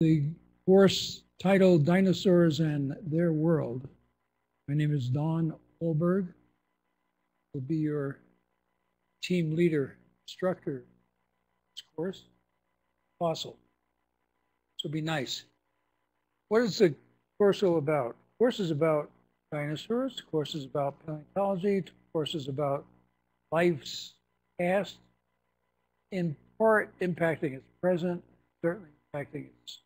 The course titled Dinosaurs and Their World. My name is Don Wolberg. Will be your team leader, instructor this course. Fossil. This will be nice. What is the course all about? The course is about dinosaurs. The course is about paleontology. The course is about life's past, in part impacting its present, certainly impacting its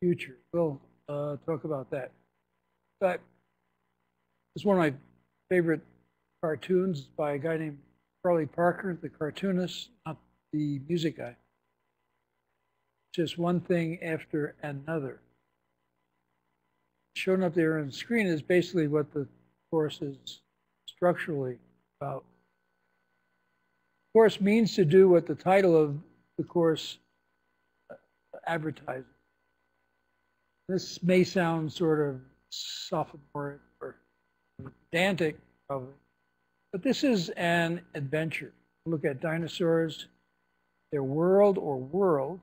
future. We'll talk about that. But it's one of my favorite cartoons by a guy named Charlie Parker, the cartoonist, not the music guy. Just one thing after another. Shown up there on the screen is basically what the course is structurally about. The course means to do what the title of the course advertises. This may sound sort of sophomoric or pedantic, probably, but this is an adventure. Look at dinosaurs, their world or worlds,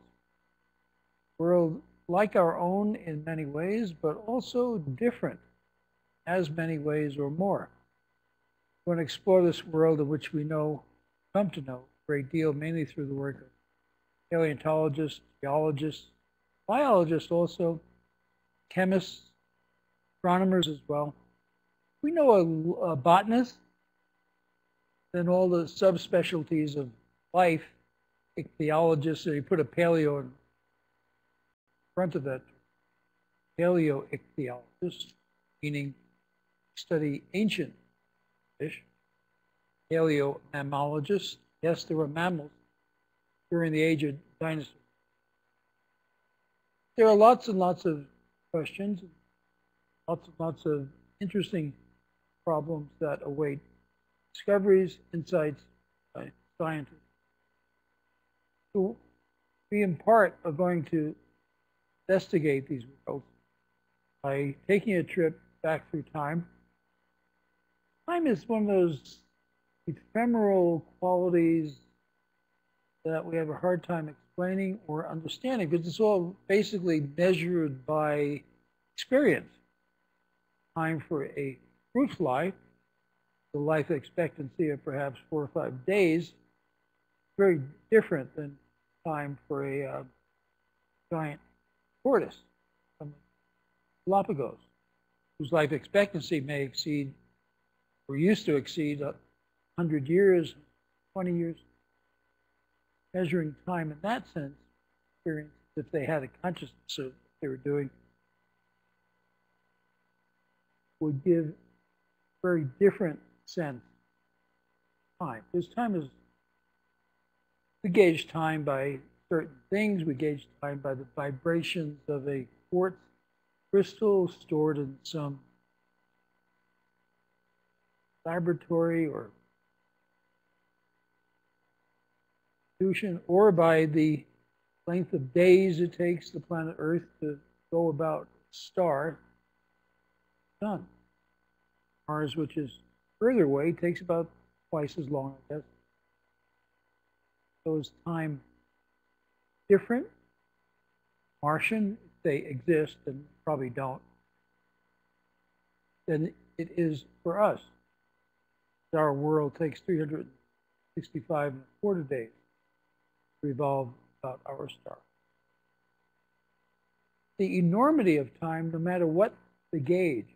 world like our own in many ways, but also different, as many ways or more. We want to explore this world of which we know, come to know a great deal, mainly through the work of paleontologists, geologists, biologists also, chemists, astronomers as well. We know a botanist, then all the subspecialties of life, ichthyologists, so you put a paleo in front of that, paleoichthyologist, meaning study ancient fish, paleomammologist, yes, there were mammals during the age of dinosaurs. There are lots and lots of questions, lots of interesting problems that await discoveries, insights by scientists. So we in part are going to investigate these worlds by taking a trip back through time. Time is one of those ephemeral qualities that we have a hard time explaining or understanding because it's all basically measured by experience. Time for a fruit fly, the life expectancy of perhaps 4 or 5 days, very different than time for a giant tortoise from Galapagos, whose life expectancy may exceed or used to exceed 100 years, 20 years. Measuring time in that sense, experience, if they had a consciousness of what they were doing, would give a very different sense of time. Because time is, we gauge time by certain things. We gauge time by the vibrations of a quartz crystal stored in some laboratory or institution, or by the length of days it takes the planet Earth to go about a star, sun. Mars, which is further away, takes about twice as long, I guess. So is time different? Martian, if they exist, and probably don't, than it is for us. Our world takes 365 and a quarter days to revolve about our star. The enormity of time, no matter what the gauge,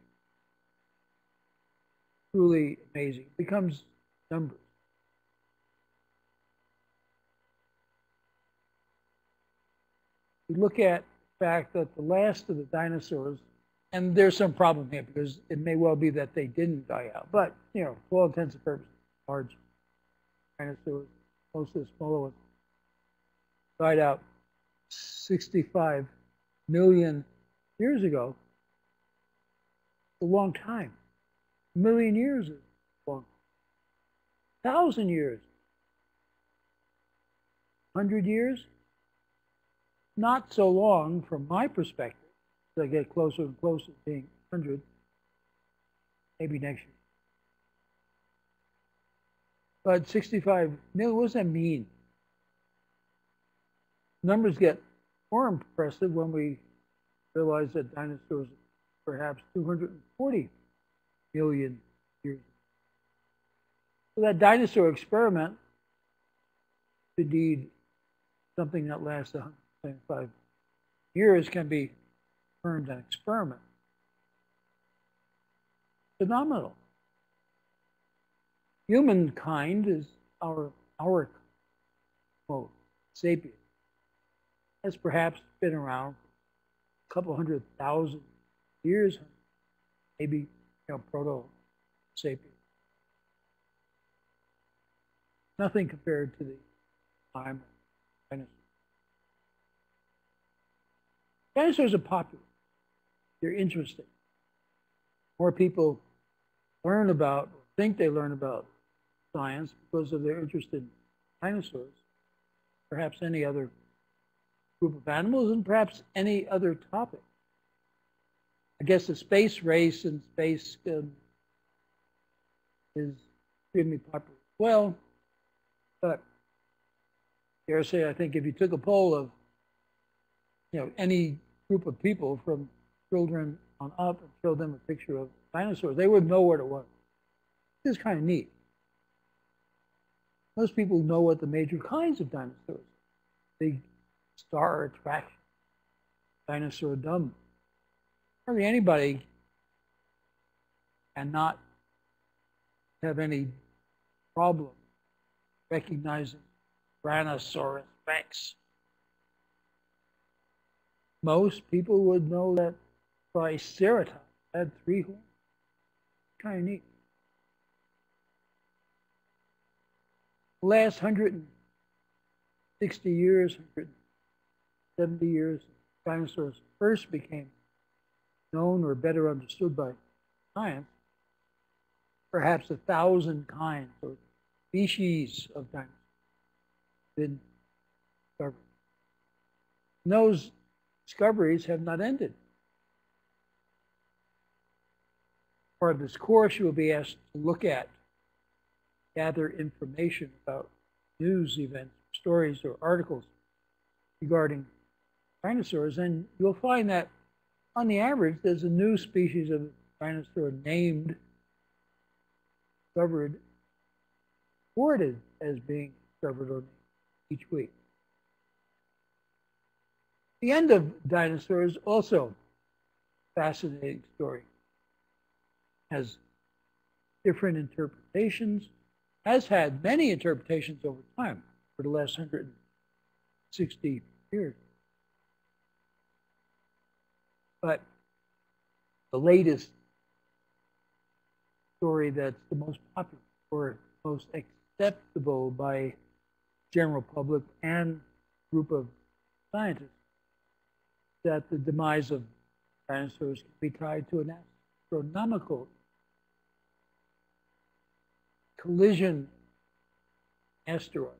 truly amazing. It becomes numbers. We look at the fact that the last of the dinosaurs, and there's some problem here because it may well be that they didn't die out, but you know, for all intents and purposes, large dinosaurs, most of the smaller ones, died out 65 million years ago. A long time. A million years is long. 1,000 years. 100 years? Not so long from my perspective. As I get closer and closer to being 100, maybe next year. But 65 million, what does that mean? Numbers get more impressive when we realize that dinosaurs are perhaps 240 million years ago. So that dinosaur experiment is indeed something that lasts 125 years can be termed an experiment. Phenomenal. Humankind is our mode, sapiens, has perhaps been around a couple 100,000 years, maybe proto-sapiens. Nothing compared to the time of dinosaurs. Dinosaurs are popular. They're interesting. More people learn about, or think they learn about science because of their interest in dinosaurs, perhaps any other group of animals, and perhaps any other topic. I guess the space race and space is extremely popular as well. But dare say, I think if you took a poll of any group of people from children on up and showed them a picture of dinosaurs, they would know what it was. This is kind of neat. Most people know what the major kinds of dinosaurs are. Big star attraction, dinosaur dumb. Hardly anybody can not have any problem recognizing Tyrannosaurus Rex. Most people would know that Triceratops had 3 horns. Kind of neat. The last 160 years, 170 years, dinosaurs first became known or better understood by science. Perhaps 1,000 kinds or species of dinosaurs have been discovered. And those discoveries have not ended. Part of this course, you will be asked to look at, gather information about news events, stories, or articles regarding dinosaurs, and you'll find that on the average, there's a new species of dinosaur named, discovered, reported as being discovered or each week. The end of dinosaurs also a fascinating story. Has different interpretations, has had many interpretations over time for the last 160 years. But the latest story that's the most popular or most acceptable by general public and group of scientists, that the demise of dinosaurs can be tied to an astronomical collision asteroid.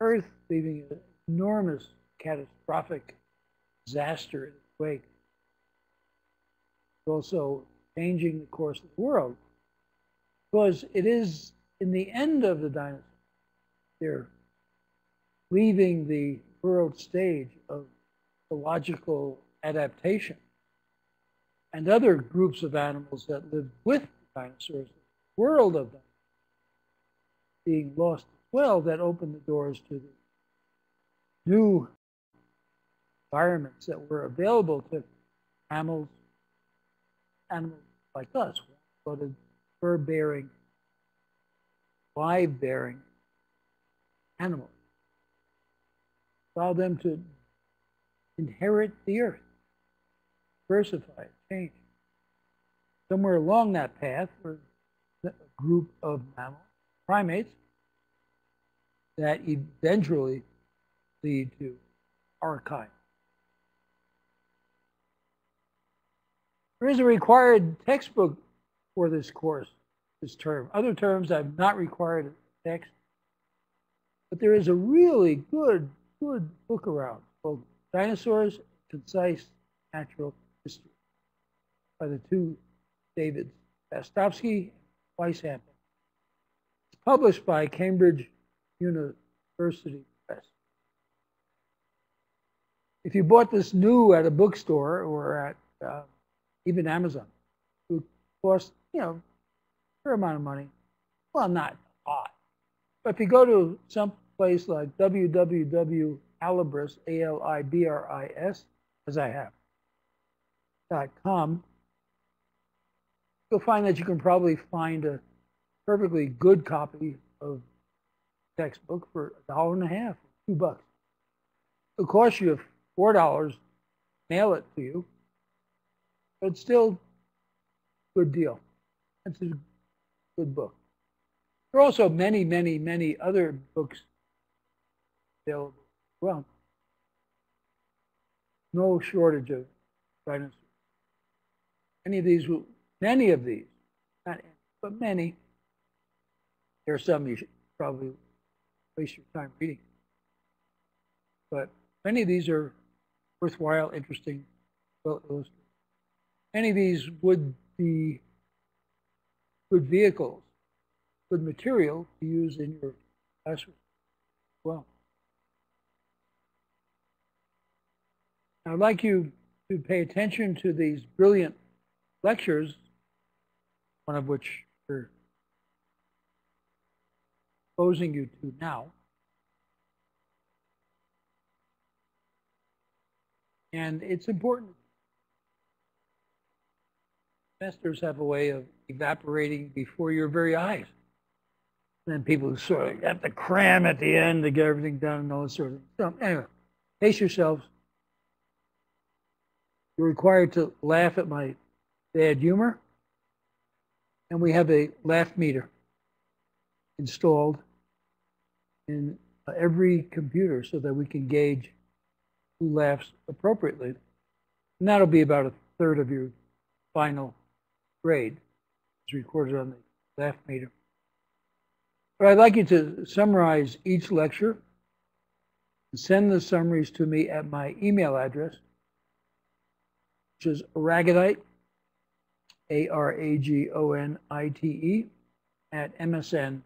Earth leaving an enormous catastrophic disaster in its wake. It's also changing the course of the world because it is in the end of the dinosaurs. They're leaving the world stage of ecological adaptation. And other groups of animals that lived with dinosaurs, the world of them, being lost as well, that opened the doors to the new environments that were available to animals like us, blooded, fur-bearing, live-bearing animals. Allow them to inherit the earth, diversify, change. Somewhere along that path were a group of mammal primates that eventually lead to our kind. There is a required textbook for this course, this term. Other terms I've not required a text, but there is a really good book around called Dinosaurs, Concise Natural History by the two Davids, Bastowski and Weishampel. It's published by Cambridge University Press. If you bought this new at a bookstore or at even Amazon, it would cost, a fair amount of money. Well, not a lot. But if you go to some place like www.alibris, A-L-I-B-R-I-S, as I have, .com, you'll find that you can probably find a perfectly good copy of the textbook for $1.50, $2. It'll cost you $4, mail it to you, but it's still a good deal. It's a good book. There are also many, many, many other books available. Well, no shortage of dinosaurs. Many of these, not any, but many. There are some you should probably waste your time reading. But many of these are worthwhile, interesting, well illustrated. Many of these would be good vehicles, good material to use in your classroom as well. I'd like you to pay attention to these brilliant lectures, one of which we're exposing you to now. And it's important. Semesters have a way of evaporating before your very eyes. And then people sort of have to cram at the end to get everything done and all this sort of thing. So anyway, pace yourselves. You're required to laugh at my bad humor. And we have a laugh meter installed in every computer so that we can gauge who laughs appropriately. And that'll be about 1/3 of your final grade. It's recorded on the laugh meter. But I'd like you to summarize each lecture and send the summaries to me at my email address, which is aragonite, ARAGONITE, @msn.com.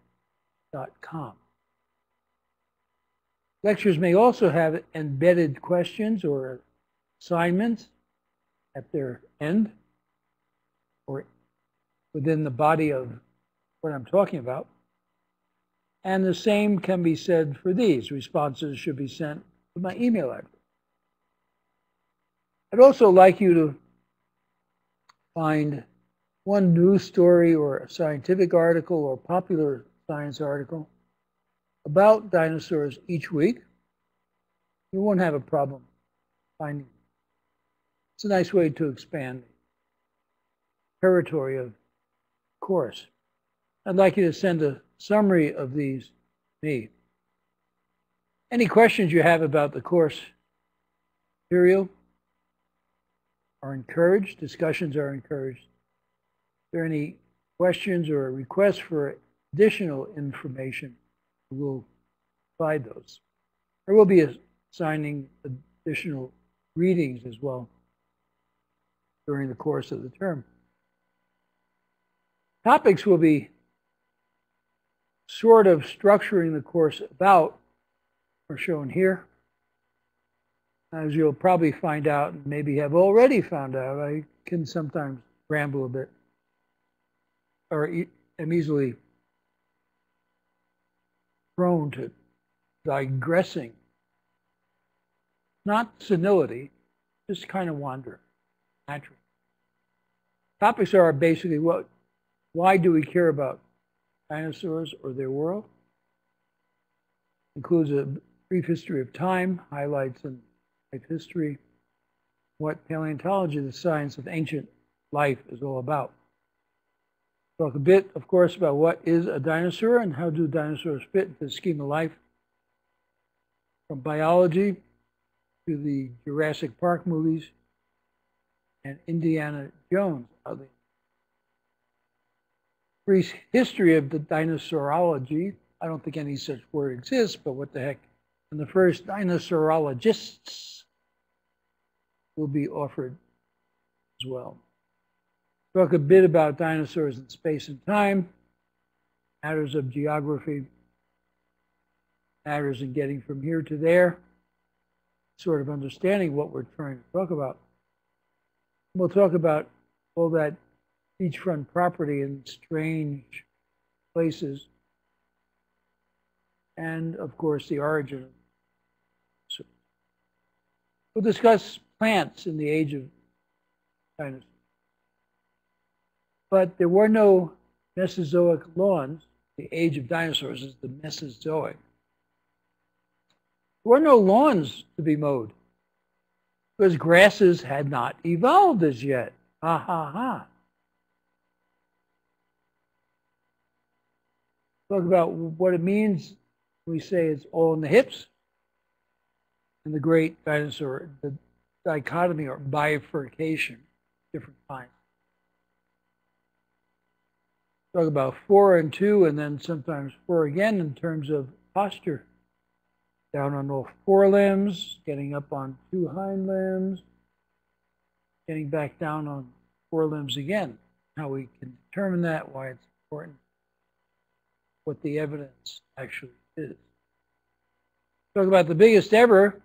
Lectures may also have embedded questions or assignments at their end or within the body of what I'm talking about. And the same can be said for these. Responses should be sent to my email address. I'd also like you to find one news story or a scientific article or popular science article about dinosaurs each week. You won't have a problem finding it. It's a nice way to expand the territory of the course. I'd like you to send a summary of these to me. Any questions you have about the course material are encouraged. Discussions are encouraged. If there are any questions or requests for additional information, we'll provide those. There will be assigning additional readings as well during the course of the term. Topics will be sort of structuring the course about are shown here. As you'll probably find out, and maybe have already found out, I can sometimes ramble a bit, or am easily prone to digressing. Not senility, just kind of wander, naturally. Topics are basically why do we care about dinosaurs or their world? Includes a brief history of time, highlights in life history, what paleontology, the science of ancient life, is all about. Talk a bit, of course, about what is a dinosaur and how do dinosaurs fit into the scheme of life. From biology to the Jurassic Park movies and Indiana Jones. Brief history of the dinosaurology. I don't think any such word exists, but what the heck. And the first dinosaurologists will be offered as well. Talk a bit about dinosaurs in space and time, matters of geography, matters in getting from here to there, sort of understanding what we're trying to talk about. We'll talk about all that beachfront property in strange places, and of course the origin of it. We'll discuss plants in the age of dinosaurs. But there were no Mesozoic lawns. The age of dinosaurs is the Mesozoic. There were no lawns to be mowed because grasses had not evolved as yet. Ha ha ha. Talk about what it means when we say it's all in the hips and the great dinosaur, the dichotomy or bifurcation, different kinds. Talk about 4 and 2 and then sometimes 4 again in terms of posture. Down on all 4 limbs, getting up on 2 hind limbs, getting back down on 4 limbs again. How we can determine that, why it's important, what the evidence actually is. Talk about the biggest ever,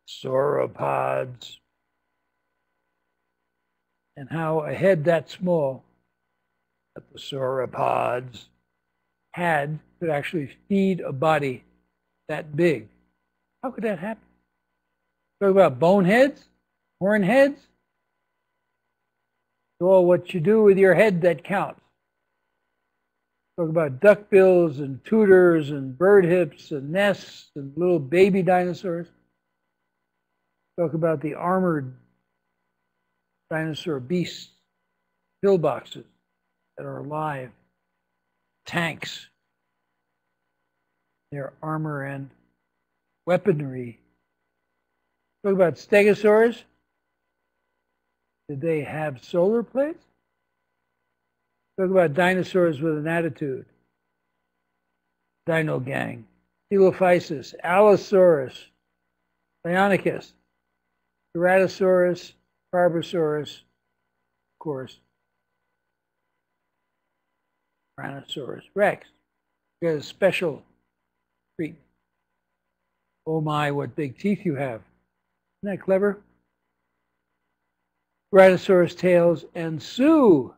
sauropods, and how a head that small that the sauropods had could actually feed a body that big. How could that happen? Talk about boneheads, horn heads. It's all what you do with your head that counts. Talk about duck-bills and tutors and bird hips and nests and little baby dinosaurs. Talk about the armored dinosaur beasts, pillboxes that are alive, tanks, their armor and weaponry. Talk about Stegosaurus. Did they have solar plates? Talk about dinosaurs with an attitude. Dino Gang. Dilophysis, Allosaurus, Deinonychus, Ceratosaurus, Barbosaurus, of course, Tyrannosaurus Rex. You got a special treatment. Oh my, what big teeth you have. Isn't that clever? Tyrannosaurus tails and Sue.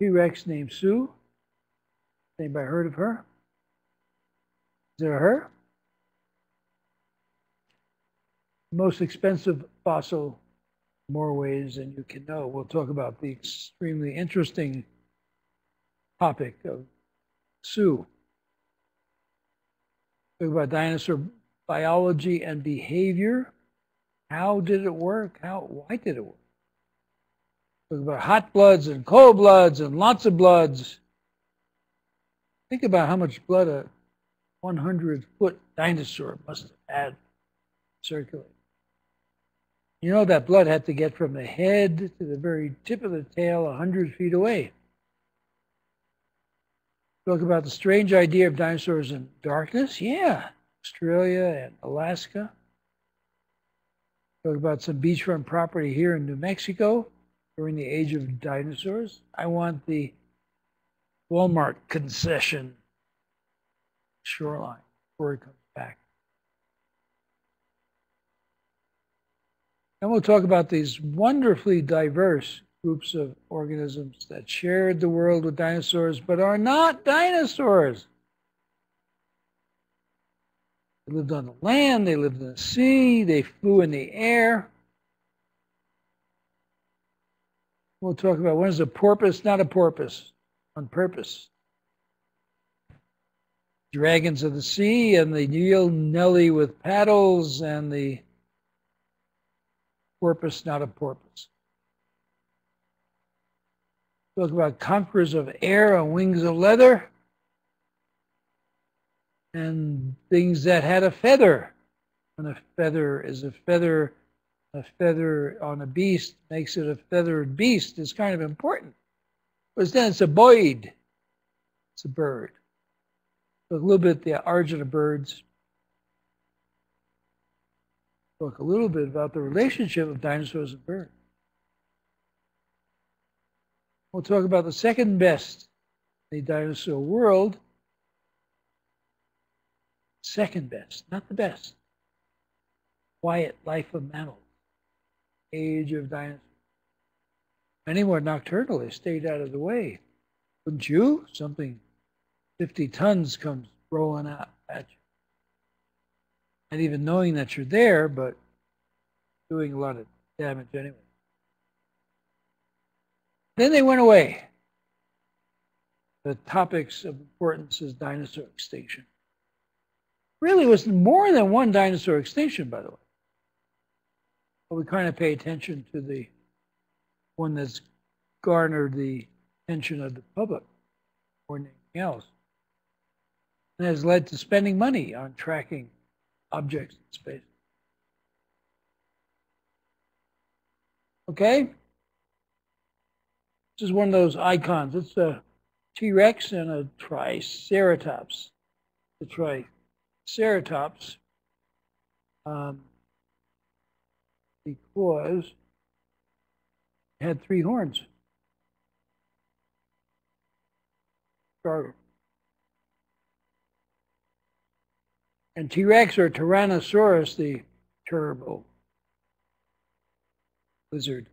T-Rex named Sue. Anybody heard of her? Is there a her? Most expensive fossil, more ways than you can know. We'll talk about the extremely interesting topic of Sue. Talk about dinosaur biology and behavior. How did it work? Why did it work? Talk about hot bloods and cold bloods and lots of bloods. Think about how much blood a 100-foot dinosaur must have had circulating. You know that blood had to get from the head to the very tip of the tail 100 feet away. Talk about the strange idea of dinosaurs in darkness. Yeah, Australia and Alaska. Talk about some beachfront property here in New Mexico during the age of dinosaurs. I want the Walmart concession shoreline before it comes back. And we'll talk about these wonderfully diverse groups of organisms that shared the world with dinosaurs but are not dinosaurs. They lived on the land, they lived in the sea, they flew in the air. We'll talk about when is a porpoise not a porpoise on purpose. Dragons of the sea and the Neel Nelly with paddles and the porpoise not a porpoise. Talk about conquerors of air on wings of leather and things that had a feather. When a feather is a feather on a beast makes it a feathered beast is kind of important. Because then it's a boid. It's a bird. Talk a little bit the origin of birds. Talk a little bit about the relationship of dinosaurs and birds. We'll talk about the second best in the dinosaur world. Second best, not the best. quiet life of mammals. Age of dinosaurs. Many were nocturnal. They stayed out of the way. Wouldn't you? Something 50 tons comes rolling out at you. Not even knowing that you're there, but doing a lot of damage anyway. Then they went away. The topics of importance is dinosaur extinction. Really was more than one dinosaur extinction, by the way. But we kind of pay attention to the one that's garnered the attention of the public more than anything else. And has led to spending money on tracking objects in space. Okay? This is one of those icons. It's a T-Rex and a Triceratops. The Triceratops, because it had 3 horns. And T-Rex or Tyrannosaurus, the terrible lizard,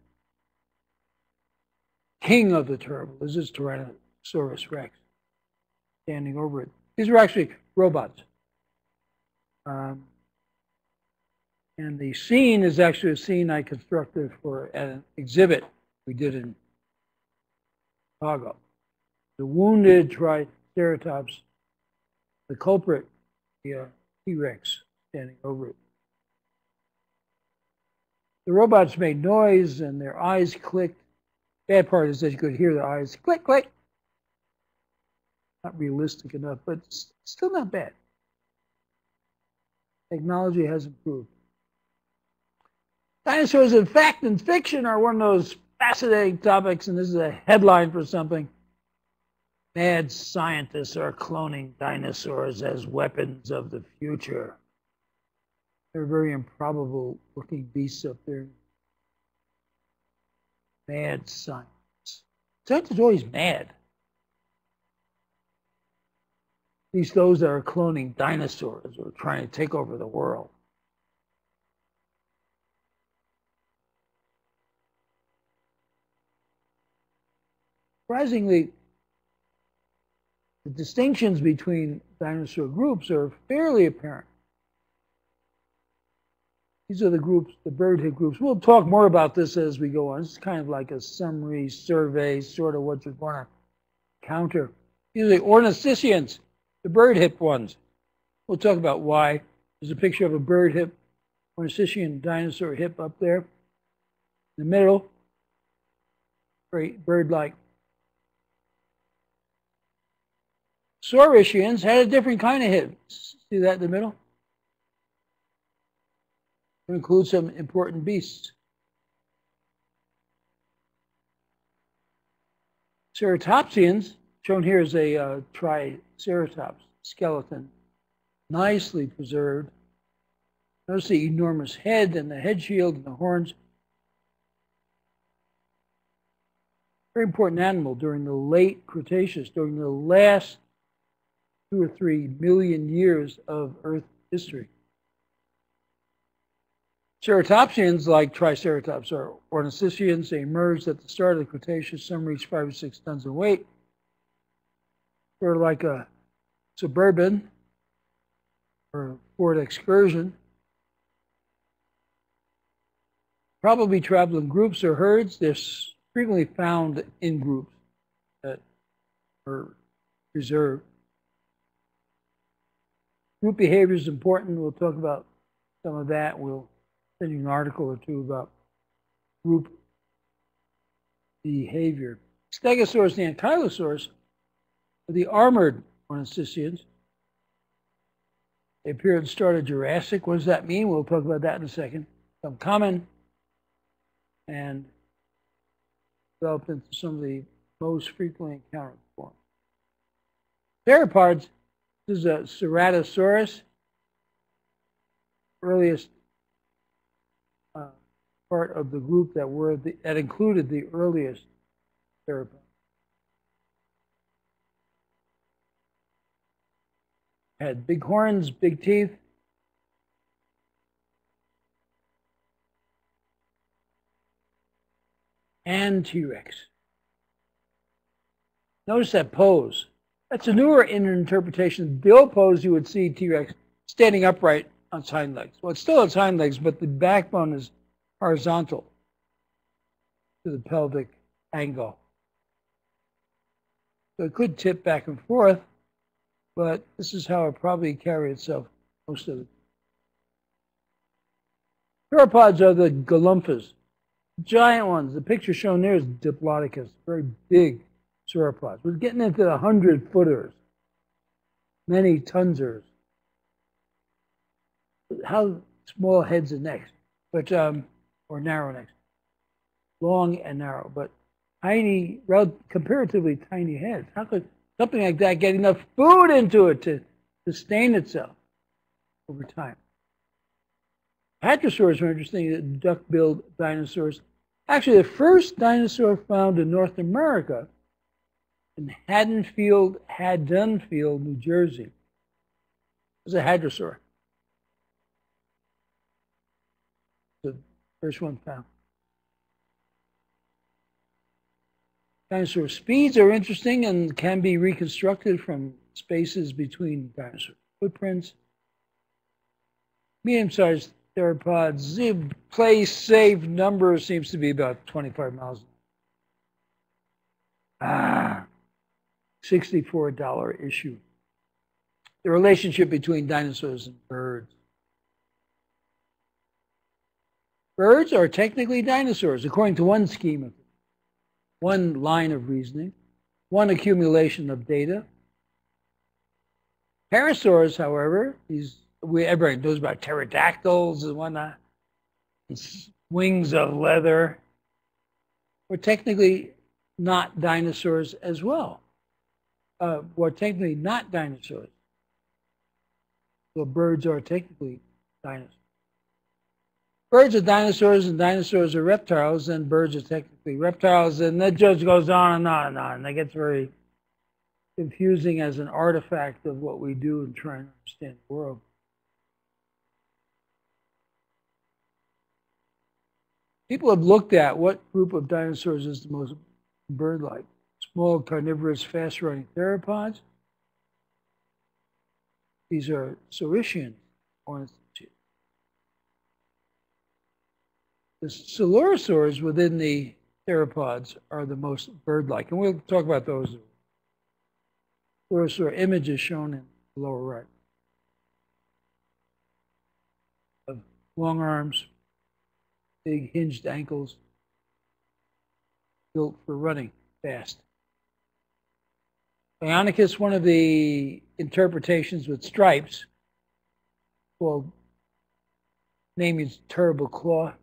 king of the terrible lizards, Tyrannosaurus Rex, standing over it. These were actually robots. And the scene is actually a scene I constructed for an exhibit we did in Chicago. The wounded Triceratops, the culprit, the T-Rex standing over it. The robots made noise and their eyes clicked. Bad part is that you could hear the eyes click, click. Not realistic enough, but still not bad. Technology has improved. Dinosaurs in fact and fiction are one of those fascinating topics, and this is a headline for something. Mad scientists are cloning dinosaurs as weapons of the future. They're very improbable looking beasts up there. Mad science. Science is always mad. At least those that are cloning dinosaurs or trying to take over the world. Surprisingly, the distinctions between dinosaur groups are fairly apparent. These are the groups, the bird-hip groups. We'll talk more about this as we go on. It's kind of like a summary survey, sort of what you're going to counter. These are the ornithischians, the bird-hip ones. We'll talk about why. There's a picture of a bird-hip, ornithischian dinosaur hip up there. In the middle, very bird-like. Saurischians had a different kind of hip. See that in the middle? It includes some important beasts. Ceratopsians, shown here as a Triceratops skeleton, nicely preserved. Notice the enormous head and the head shield and the horns. Very important animal during the late Cretaceous, during the last 2 or 3 million years of Earth history. Ceratopsians, like Triceratops, are ornithischians. They emerged at the start of the Cretaceous. Some reached 5 or 6 tons in weight. They're like a suburban or Ford Excursion. Probably travel in groups or herds. They're frequently found in groups that are preserved. Group behavior is important. We'll talk about some of that. We'll send you an article or two about group behavior. Stegosaurus and Ankylosaurus are the armored ornithischians. They appeared at the start of Jurassic. What does that mean? We'll talk about that in a second. Some common and developed into some of the most frequently encountered forms. Theropods, this is a Ceratosaurus, earliest part of the group that included the earliest theropods. Had big horns, big teeth. and T-Rex. Notice that pose. That's a newer interpretation. The old pose, you would see T-Rex standing upright on its hind legs. Well, it's still on its hind legs, but the backbone is horizontal to the pelvic angle. So it could tip back and forth, but this is how it probably carried itself most of it. Sauropods are the galumphas, giant ones. The picture shown there is Diplodocus, very big sauropods. We're getting into the 100-footers, many tonsers. How small heads and necks, but or narrow necks, long and narrow, but tiny, comparatively tiny heads. How could something like that get enough food into it to sustain itself over time? Hadrosaurs are interesting, duck-billed dinosaurs. Actually, the first dinosaur found in North America in Haddonfield, New Jersey, was a hadrosaur. The first one found. Dinosaur speeds are interesting and can be reconstructed from spaces between dinosaur footprints. Medium-sized theropods, the place-safe number seems to be about 25 miles. $64 issue. The relationship between dinosaurs and birds. Birds are technically dinosaurs, according to one scheme of it. One line of reasoning, one accumulation of data. Pterosaurs, however, everybody knows about pterodactyls and whatnot, wings of leather, were technically not dinosaurs as well. Were technically not dinosaurs. So birds are technically dinosaurs. Birds are dinosaurs and dinosaurs are reptiles, and birds are technically reptiles, and that just goes on and on and on. And that gets very confusing as an artifact of what we do in trying to understand the world. People have looked at what group of dinosaurs is the most bird-like. Small, carnivorous, fast-running theropods. These are saurischians. The coelurosaurs within the theropods are the most bird-like, and we'll talk about those. Coelurosaur image is shown in the lower right. Of long arms, big hinged ankles, built for running fast. Bionicus, one of the interpretations with stripes, called naming terrible claw,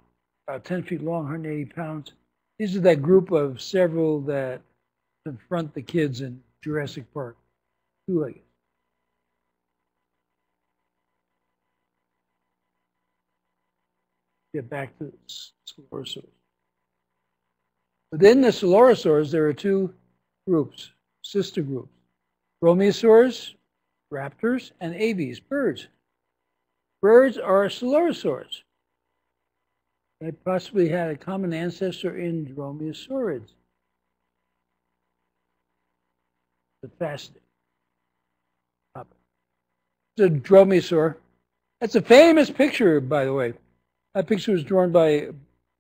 about 10 feet long, 180 pounds. These are that group of several that confront the kids in Jurassic Park, two-legged. Get back to the coelurosaurs. Within the coelurosaurs, there are two groups, sister groups: dromaeosaurs, raptors, and aves, birds. Birds are coelurosaurs. They possibly had a common ancestor in dromaeosaurids. It's a fascinating topic. It's a dromaeosaur. That's a famous picture, by the way. That picture was drawn by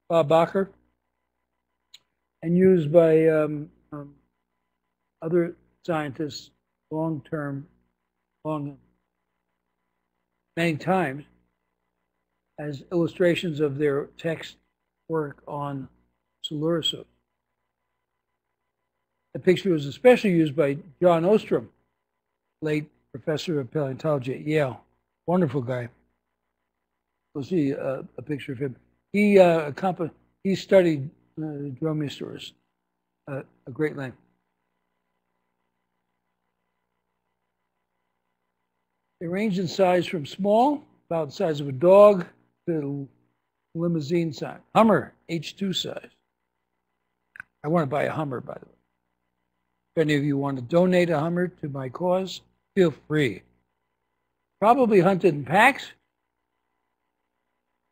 Bob Bacher and used by other scientists many times as illustrations of their text work on coelurosaurs. The picture was especially used by John Ostrom, late professor of paleontology at Yale. Wonderful guy. We'll see a picture of him. He studied dromaeosaurs at a great length. They range in size from small, about the size of a dog, to limousine size. Hummer, H2 size. I want to buy a Hummer, by the way. If any of you want to donate a Hummer to my cause, feel free. Probably hunted in packs.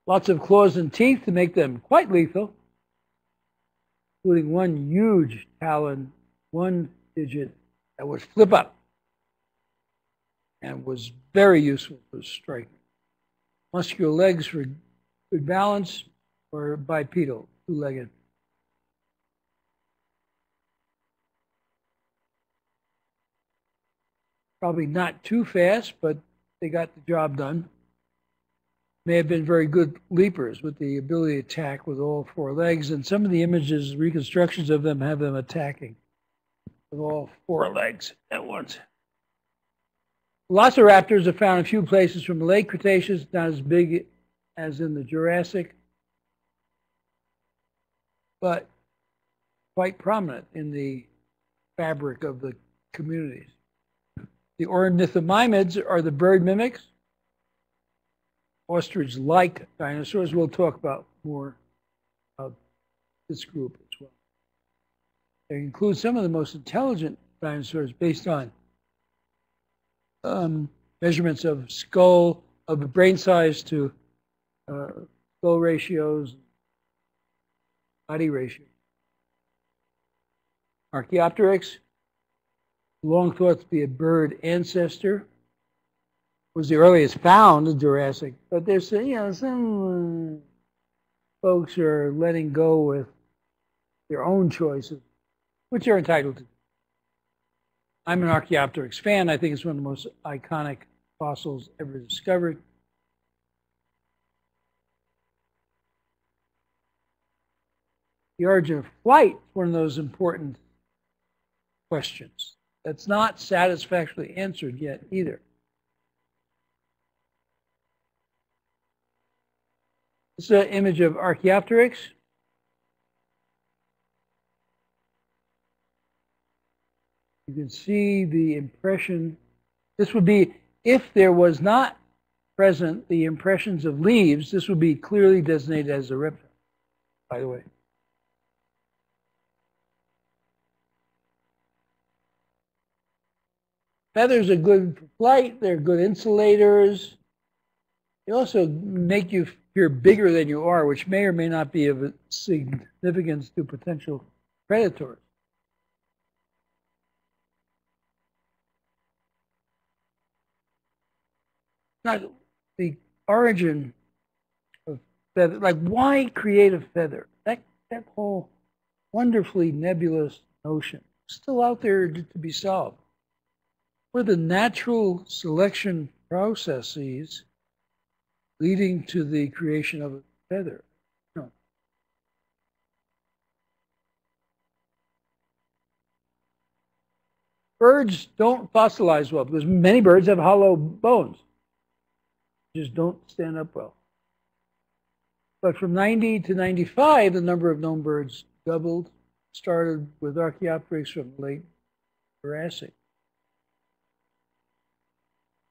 Lots of claws and teeth to make them quite lethal. including one huge talon, one digit that would flip up and was very useful for striking. Muscular legs for good balance, or bipedal, two-legged. Probably not too fast, but they got the job done. May have been very good leapers with the ability to attack with all four legs, and some of the images, reconstructions of them, have them attacking with all four legs at once. Velociraptors are found in a few places from the late Cretaceous, not as big as in the Jurassic, but quite prominent in the fabric of the communities. The ornithomimids are the bird mimics, ostrich-like dinosaurs. We'll talk about more of this group as well. They include some of the most intelligent dinosaurs based on measurements of skull, of the brain size to skull ratios, body ratio. Archaeopteryx, long thought to be a bird ancestor, was the earliest found in Jurassic, but there's some folks are letting go with their own choices, which they're entitled to. I'm an Archaeopteryx fan. I think it's one of the most iconic fossils ever discovered. The origin of flight is one of those important questions that's not satisfactorily answered yet either. This is an image of Archaeopteryx. You can see the impression. This would be, if there was not present the impressions of leaves, this would be clearly designated as a reptile, by the way. Feathers are good for flight. They're good insulators. They also make you appear bigger than you are, which may or may not be of significance to potential predators. Not the origin of feather, like why create a feather? That whole wonderfully nebulous notion still out there to be solved. What are the natural selection processes leading to the creation of a feather? No. Birds don't fossilize well because many birds have hollow bones. Just don't stand up well. But from 90 to 95, the number of known birds doubled. Started with Archaeopteryx from late Jurassic.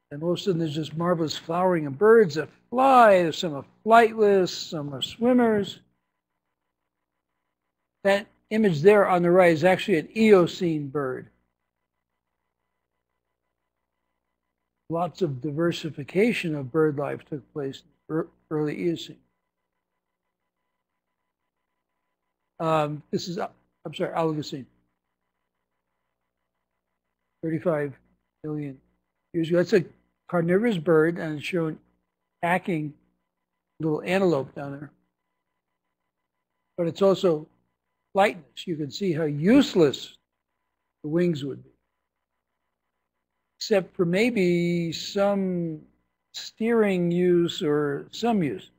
And all of a sudden, there's just marvelous flowering of birds that fly. Some are flightless, some are swimmers. That image there on the right is actually an Eocene bird. Lots of diversification of bird life took place in early Eocene. This is, I'm sorry, Oligocene. 35 million years ago. That's a carnivorous bird, and it's shown attacking little antelope down there. But it's also flightless. You can see how useless the wings would be, except for maybe some steering use or some use.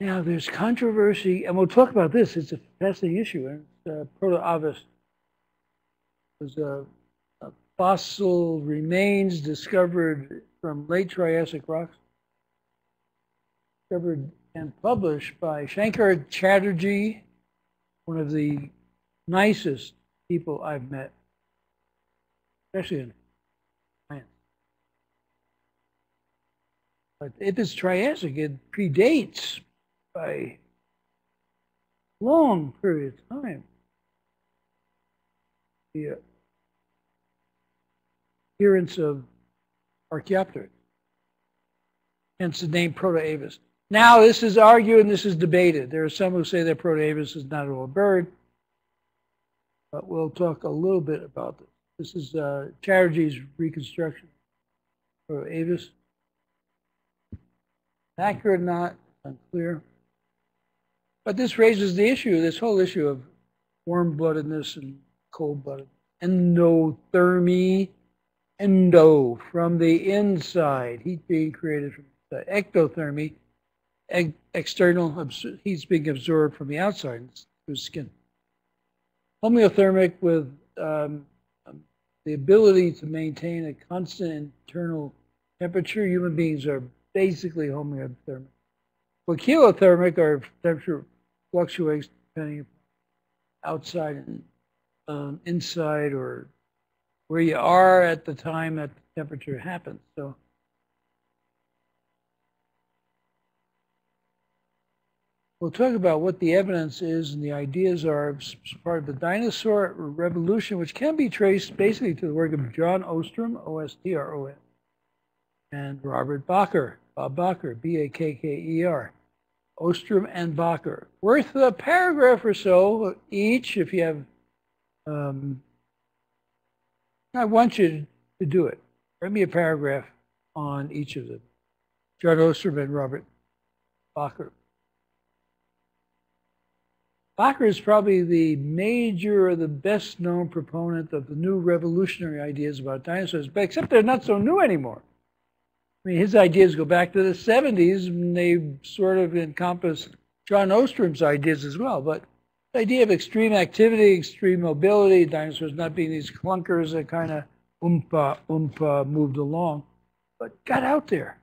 Now, there's controversy, and we'll talk about this. It's a fascinating issue. And Proto-Avis was a fossil remains discovered from late Triassic rocks, discovered and published by Shankar Chatterjee, one of the nicest people I've met, especially in science. But if it's Triassic, it predates by a long period of time the appearance of Archaeopteryx. hence the name Protoavis. Now, this is argued and this is debated. There are some who say that Protoavis is not all a bird, but we'll talk a little bit about this. This is Chatterjee's reconstruction of Protoavis. Accurate or not, unclear. But this raises the issue, this whole issue of warm-bloodedness and cold-blooded. Endothermy, endo, from the inside, heat being created from the ectothermy, external, heat's being absorbed from the outside through skin. Homeothermic with the ability to maintain a constant internal temperature. Human beings are basically homeothermic. But kelothermic, our temperature fluctuates depending upon outside and inside, or where you are at the time that the temperature happens. So we'll talk about what the evidence is and the ideas are as part of the dinosaur revolution, which can be traced basically to the work of John Ostrom, O-S-T-R-O-M, and Robert Bakker, Bob Bakker, B-A-K-K-E-R. Ostrom and Bakker. Worth a paragraph or so each if you have, I want you to do it. Write me a paragraph on each of them. John Ostrom and Robert Bakker. Bakker is probably the major or the best known proponent of the new revolutionary ideas about dinosaurs, but except they're not so new anymore. I mean, his ideas go back to the 70s, and they sort of encompass John Ostrom's ideas as well. But the idea of extreme activity, extreme mobility, dinosaurs not being these clunkers that kind of moved along, but got out there.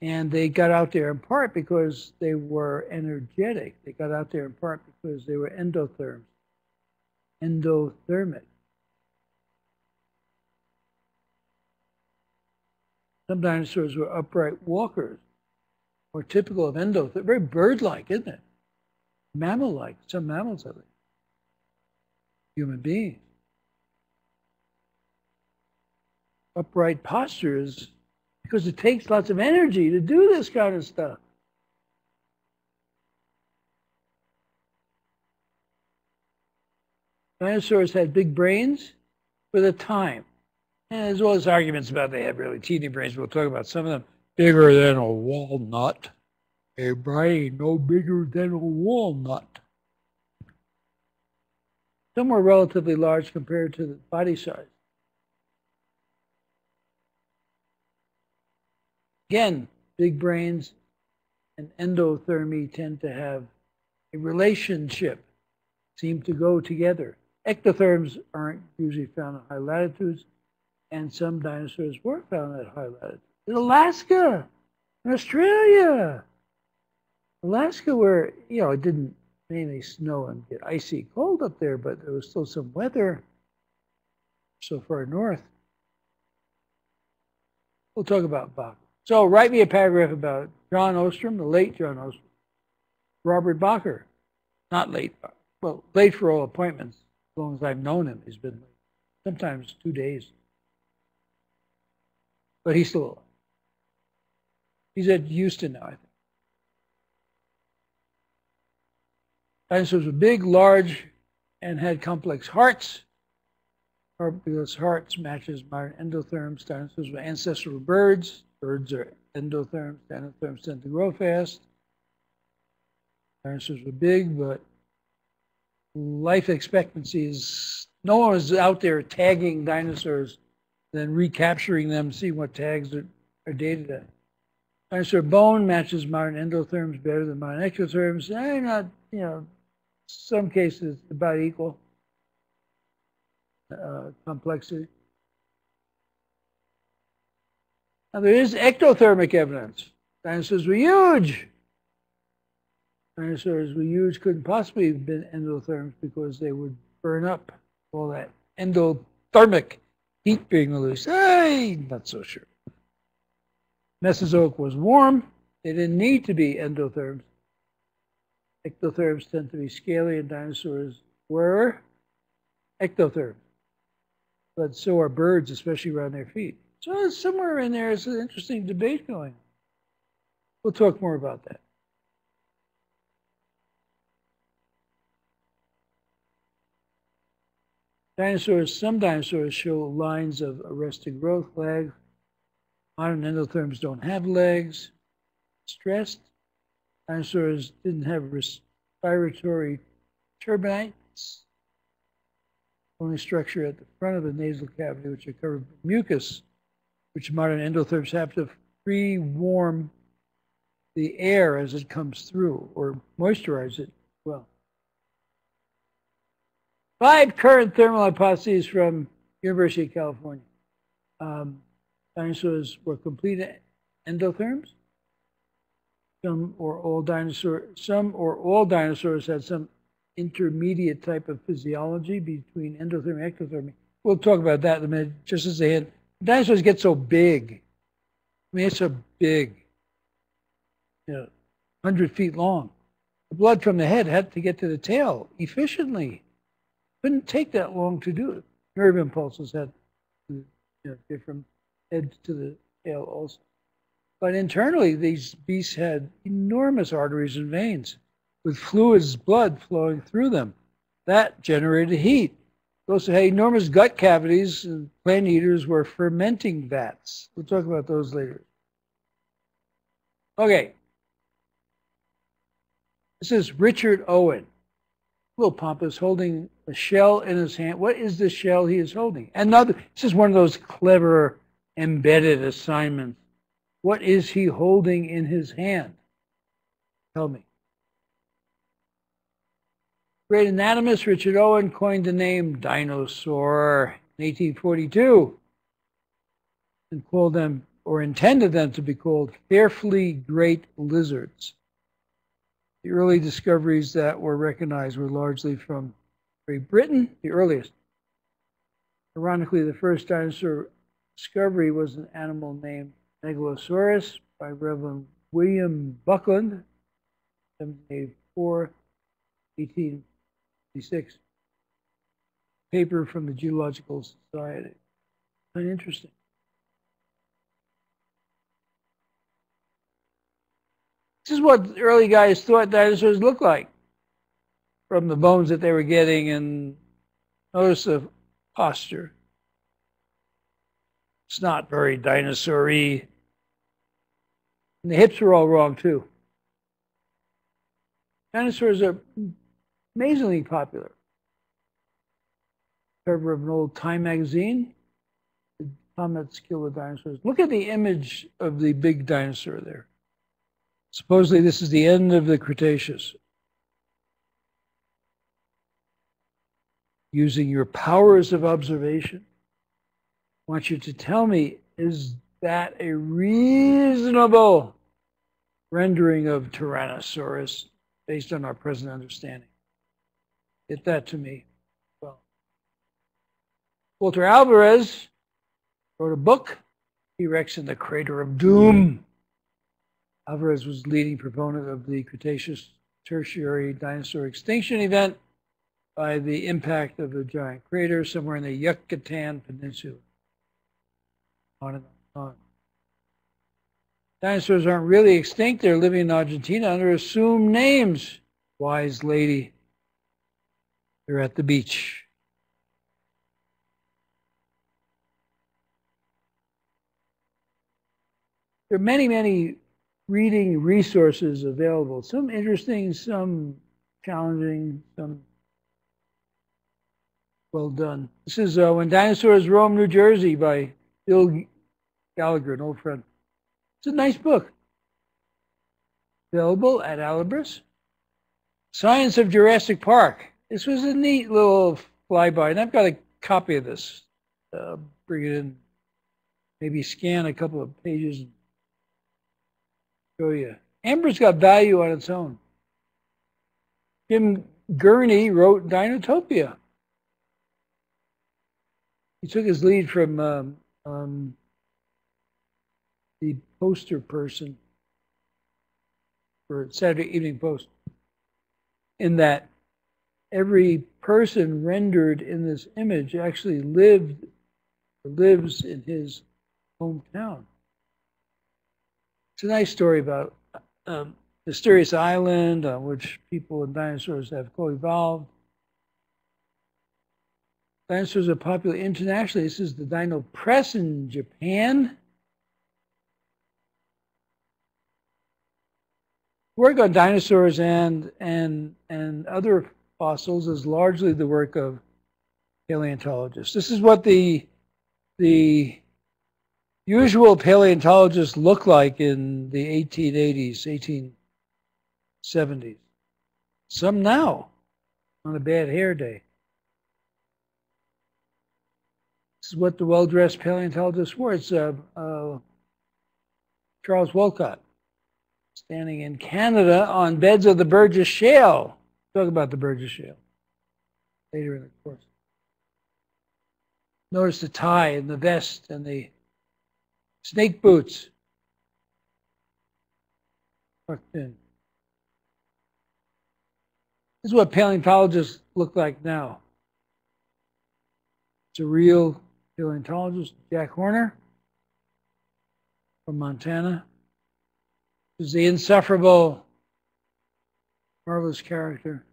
And they got out there in part because they were energetic. They got out there in part because they were endothermic. Some dinosaurs were upright walkers, more typical of endotherm. Very bird-like, isn't it? Mammal-like. Some mammals have it. Human beings. Upright posture is because it takes lots of energy to do this kind of stuff. Dinosaurs had big brains for the time. And there's all these arguments about they had really teeny brains. We'll talk about some of them. Bigger than a walnut. A brain no bigger than a walnut. Some were relatively large compared to the body size. Again, big brains and endothermy tend to have a relationship, seem to go together. Ectotherms aren't usually found at high latitudes, and some dinosaurs were found at high latitudes. In Alaska, in Australia. Alaska, where, you know, it didn't mainly snow and get icy cold up there, but there was still some weather so far north. We'll talk about Bakker. So write me a paragraph about John Ostrom, the late John Ostrom. Robert Bakker, not late, well, late for all appointments. As long as I've known him, he's been late. Sometimes 2 days. But he's still alive. He's at Houston now, I think. Dinosaurs were big, large, and had complex hearts. Because hearts matches modern endotherms. Dinosaurs were ancestral birds. Birds are endotherms. Dinotherms tend to grow fast. Dinosaurs were big, but life expectancy is, no one was out there tagging dinosaurs, then recapturing them, see what tags are dated at. Dinosaur bone matches modern endotherms better than modern ectotherms. They're not, you know, some cases about equal complexity. Now there is ectothermic evidence. Dinosaurs were huge. Dinosaurs were huge, couldn't possibly have been endotherms because they would burn up all that endothermic heat being released. Hey, not so sure. Mesozoic was warm. They didn't need to be endotherms. Ectotherms tend to be scaly, and dinosaurs were ectotherms. But so are birds, especially around their feet. So somewhere in there is an interesting debate going on. We'll talk more about that. Some dinosaurs show lines of arrested growth, legs. Modern endotherms don't have legs. Stressed. Dinosaurs didn't have respiratory turbinates. Only structure at the front of the nasal cavity, which are covered with mucus, which modern endotherms have to pre-warm the air as it comes through, or moisturize it well. 5 current thermal hypotheses from University of California. Dinosaurs were complete endotherms. Some or all dinosaurs had some intermediate type of physiology between endothermy and ectothermy. We'll talk about that in a minute, just as a hint. Dinosaurs get so big. I mean, it's so big, 100 feet long. The blood from the head had to get to the tail efficiently. Couldn't take that long to do it. Nerve impulses had to get from head to the tail also. But internally, these beasts had enormous arteries and veins with fluids, blood flowing through them. That generated heat. They also had enormous gut cavities, and plant eaters were fermenting vats. We'll talk about those later. Okay. This is Richard Owen. A little pompous, holding a shell in his hand. What is the shell he is holding? This is one of those clever embedded assignments. What is he holding in his hand? Tell me. Great anatomist Richard Owen coined the name dinosaur in 1842 and called them, or intended them to be called, fearfully great lizards. The early discoveries that were recognized were largely from Great Britain, the earliest. Ironically, the first dinosaur discovery was an animal named Megalosaurus by Reverend William Buckland, 1784, 1856. Paper from the Geological Society. Kind of interesting. This is what the early guys thought dinosaurs looked like from the bones that they were getting, and notice the posture. It's not very dinosaur-y. And the hips are all wrong, too. Dinosaurs are amazingly popular. Cover of an old Time magazine. The comets kill the dinosaurs. Look at the image of the big dinosaur there. Supposedly this is the end of the Cretaceous. Using your powers of observation, I want you to tell me, is that a reasonable rendering of Tyrannosaurus based on our present understanding? Get that to me. Well, Walter Alvarez wrote a book, T-Rex in the Crater of Doom. Alvarez was the leading proponent of the Cretaceous Tertiary Dinosaur Extinction event by the impact of a giant crater somewhere in the Yucatan Peninsula. On and on. Dinosaurs aren't really extinct. They're living in Argentina under assumed names. Wise lady. They're at the beach. There are many, many reading resources available. Some interesting, some challenging, some well done. This is When Dinosaurs Roam New Jersey by Bill Gallagher, an old friend. It's a nice book. Available at Alibris. Science of Jurassic Park. This was a neat little flyby, and I've got a copy of this. Bring it in, maybe scan a couple of pages and show you. Amber's got value on its own. Jim Gurney wrote Dinotopia. He took his lead from the poster person for Saturday Evening Post, in that every person rendered in this image actually lives in his hometown. It's a nice story about mysterious island on which people and dinosaurs have co-evolved. Dinosaurs are popular internationally. This is the Dino Press in Japan. Work on dinosaurs and other fossils is largely the work of paleontologists. This is what the usual paleontologists look like in the 1880s, 1870s. Some now on a bad hair day. This is what the well-dressed paleontologists wore. It's Charles Wolcott, standing in Canada on beds of the Burgess Shale. Talk about the Burgess Shale later in the course. Notice the tie and the vest and the snake boots tucked in. This is what paleontologists look like now. It's a real paleontologist, Jack Horner from Montana. This is the insufferable, marvelous character,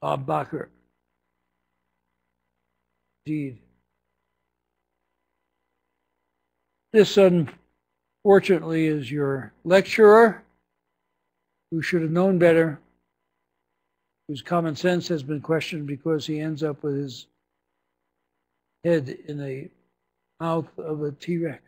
Bob Bacher. Indeed. This, unfortunately, is your lecturer, who should have known better, whose common sense has been questioned because he ends up with his head in the mouth of a T-Rex.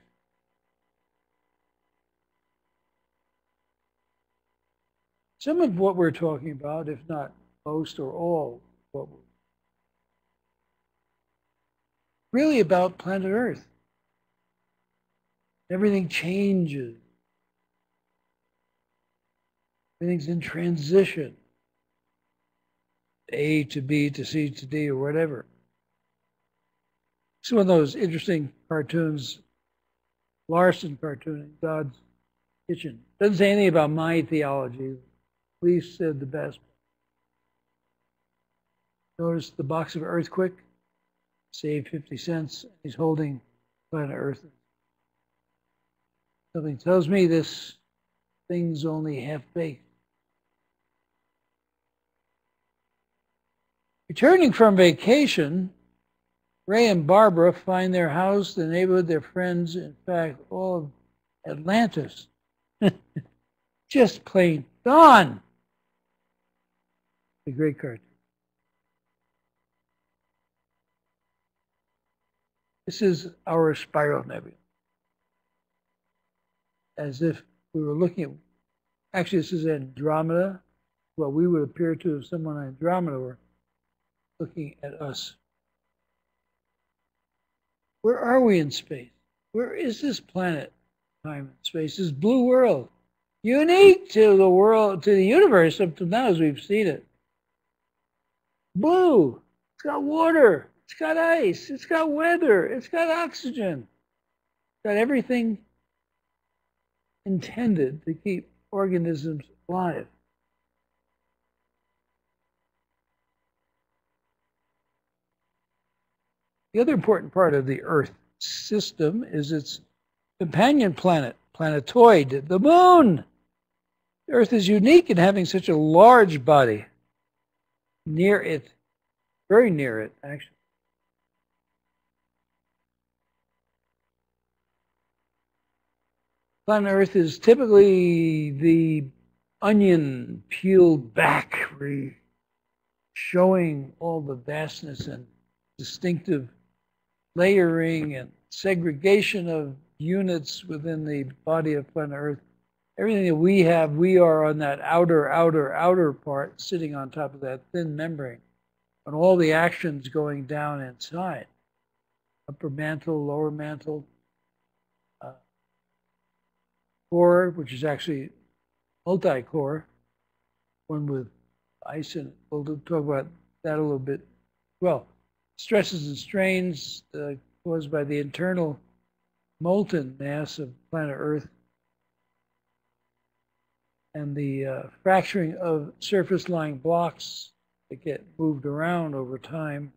Some of what we're talking about, if not most or all, what we're really about planet Earth. Everything changes. Everything's in transition. A to B to C to D or whatever. It's one of those interesting cartoons, Larson cartoon, God's Kitchen. Doesn't say anything about my theology. Least said the best. Notice the box of Earthquake, saved 50 cents. He's holding planet Earth. Something tells me this thing's only half baked. Returning from vacation, Ray and Barbara find their house, the neighborhood, their friends, in fact, all of Atlantis. Just plain gone. A great cartoon. This is our spiral nebula. As if we were looking at, actually this is Andromeda, what we would appear to if someone on Andromeda were looking at us. Where are we in space? Where is this planet, time and space, this blue world? Unique to the world, to the universe up to now as we've seen it. Blue, it's got water, it's got ice, it's got weather, it's got oxygen, it's got everything intended to keep organisms alive. The other important part of the Earth system is its companion planet, planetoid, the Moon. The Earth is unique in having such a large body near it, very near it, actually. Planet Earth is typically the onion peeled back, showing all the vastness and distinctive layering and segregation of units within the body of planet Earth. Everything that we have, we are on that outer part, sitting on top of that thin membrane, and all the actions going down inside. Upper mantle, lower mantle, core, which is actually multi-core, one with ice in it. We'll talk about that a little bit. Well, stresses and strains caused by the internal molten mass of planet Earth and the fracturing of surface-lying blocks that get moved around over time,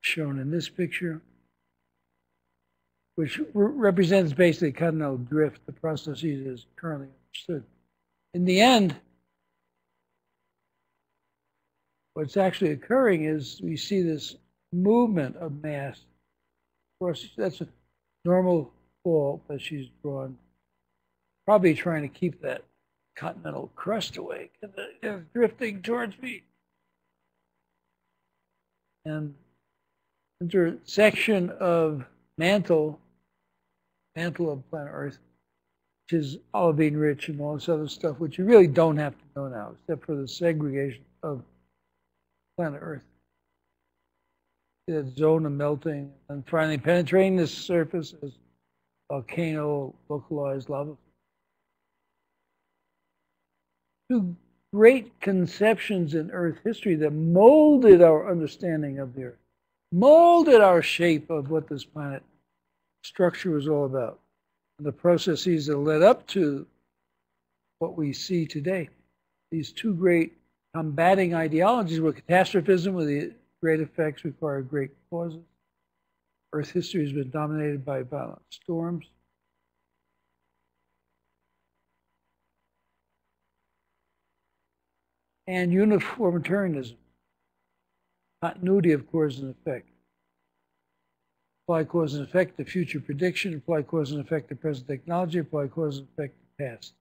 shown in this picture. which represents basically continental drift, the processes as currently understood. In the end, what's actually occurring is we see this movement of mass. Of course, that's a normal fall that she's drawn, probably trying to keep that continental crust away, and it's drifting towards me. And intersection of mantle of planet Earth, which is olivine rich and all this other stuff, which you really don't have to know now, except for the segregation of planet Earth. That zone of melting, and finally penetrating the surface as volcano localized lava. Two great conceptions in Earth history that molded our understanding of the Earth, molded our shape of what this planet structure was all about, and the processes that led up to what we see today. These two great combating ideologies were catastrophism, with the great effects require great causes. Earth history has been dominated by violent storms. And uniformitarianism, continuity of cause and effect. Apply cause and effect to future prediction, apply cause and effect to present technology, apply cause and effect to past.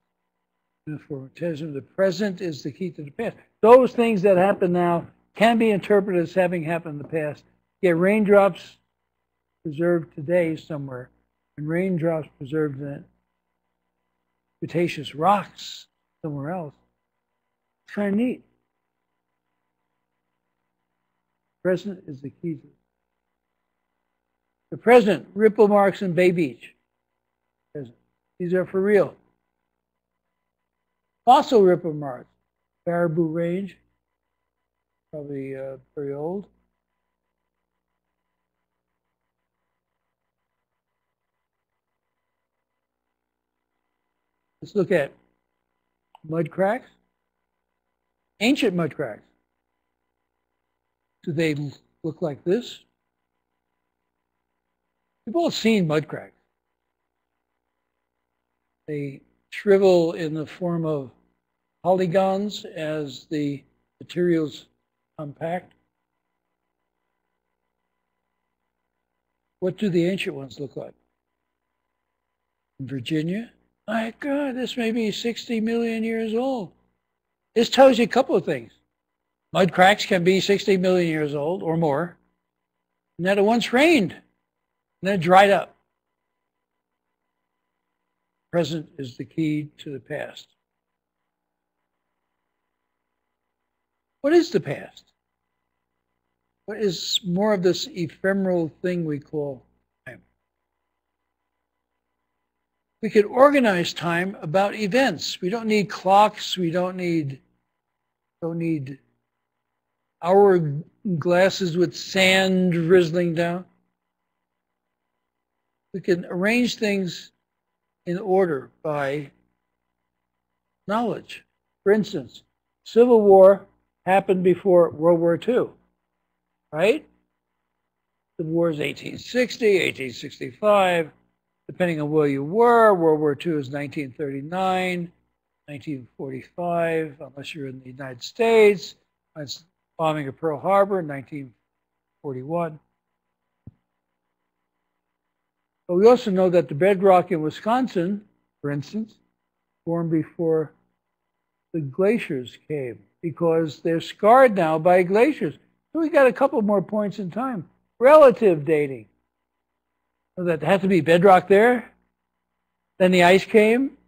Uniformitarianism, the present is the key to the past. Those things that happen now can be interpreted as having happened in the past. Get raindrops preserved today somewhere, and raindrops preserved in Cretaceous rocks somewhere else. It's kind of neat. Present is the key to it. The present, ripple marks in Bay Beach. Present. These are for real. Fossil ripple marks, Baraboo Range, probably very old. Let's look at mud cracks, ancient mud cracks. Do they look like this? We've all seen mud cracks. They shrivel in the form of polygons as the materials compact. What do the ancient ones look like? In Virginia? My God, this may be 60 million years old. This tells you a couple of things. Mud cracks can be 60 million years old or more, and that it once rained, and then it dried up. Present is the key to the past. What is the past? What is more of this ephemeral thing we call time? We could organize time about events. We don't need clocks. We don't need hourglasses with sand drizzling down. We can arrange things in order by knowledge. For instance, Civil War happened before World War II, right? The war is 1860, 1865, depending on where you were. World War II is 1939, 1945, unless you're in the United States. It's bombing of Pearl Harbor in 1941. But we also know that the bedrock in Wisconsin, for instance, formed before the glaciers came, because they're scarred now by glaciers. So we got a couple more points in time. Relative dating. So that had to be bedrock there. Then the ice came.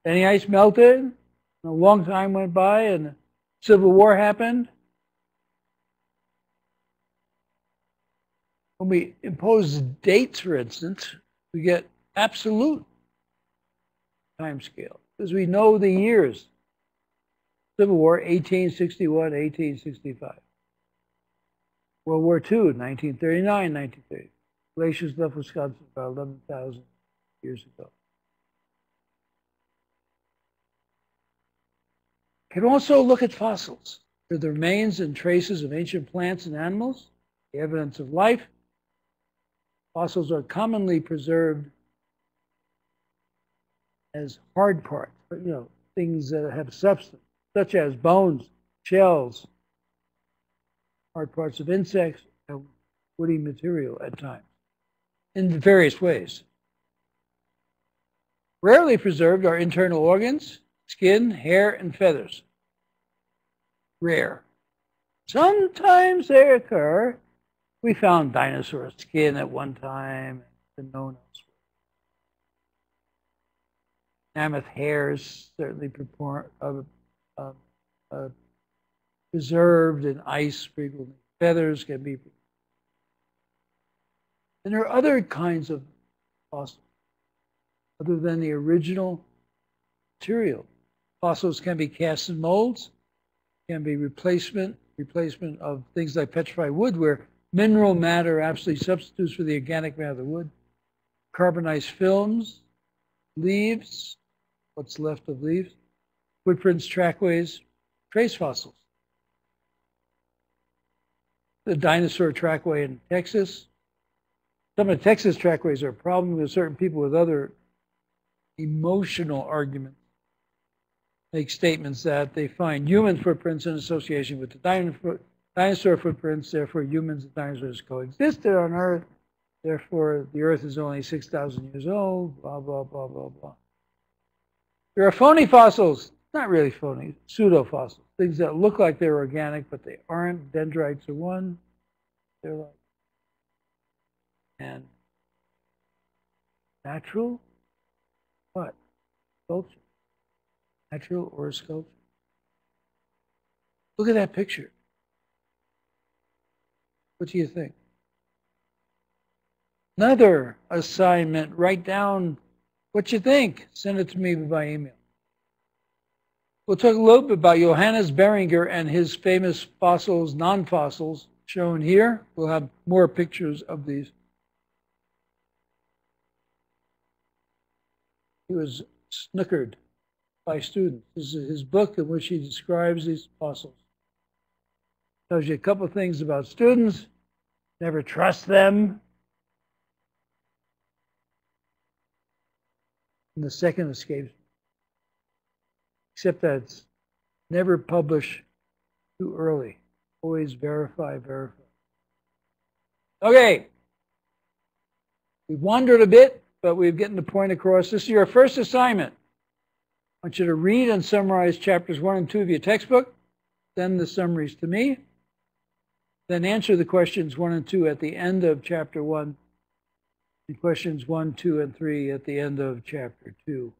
Then the ice melted. A long time went by and the Civil War happened. When we impose dates, for instance, we get absolute time scale, because we know the years. Civil War, 1861, 1865. World War II, 1939, 1930. Glaciers left Wisconsin about 11,000 years ago. You can also look at fossils. They're the remains and traces of ancient plants and animals, the evidence of life. fossils are commonly preserved as hard parts, things that have substance, such as bones, shells, hard parts of insects, and woody material at times, in various ways. Rarely preserved are internal organs, skin, hair, and feathers. Rare. Sometimes they occur. We found dinosaur skin at one time, and no one else. Mammoth hairs certainly preserved in ice frequently. Feathers can be. And there are other kinds of fossils other than the original material. Fossils can be cast in molds, can be replacement of things like petrified wood, where mineral matter absolutely substitutes for the organic matter of the wood. Carbonized films, leaves, what's left of leaves, footprints, trackways, trace fossils. The dinosaur trackway in Texas. Some of the Texas trackways are a problem with certain people with other emotional arguments. Make statements that they find human footprints in association with the dinosaur footprints, therefore humans and dinosaurs coexisted on Earth, therefore the Earth is only 6,000 years old, blah, blah, blah, blah, blah. There are phony fossils, not really phony, pseudo-fossils, things that look like they're organic, but they aren't. Dendrites are one. They're like, and natural, what? Sculpture. Natural or sculpture. Look at that picture. What do you think? Another assignment, write down what you think. Send it to me by email. We'll talk a little bit about Johannes Beringer and his famous fossils, non-fossils, shown here. We'll have more pictures of these. He was snookered by students. This is his book in which he describes these fossils. Tells you a couple of things about students. Never trust them. And the second escapes. Except that it's never publish too early. Always verify, verify. Okay. We've wandered a bit, but we've gotten the point across. This is your first assignment. I want you to read and summarize chapters 1 and 2 of your textbook. Send the summaries to me. Then answer the questions 1 and 2 at the end of chapter 1. And questions 1, 2, and 3 at the end of chapter 2.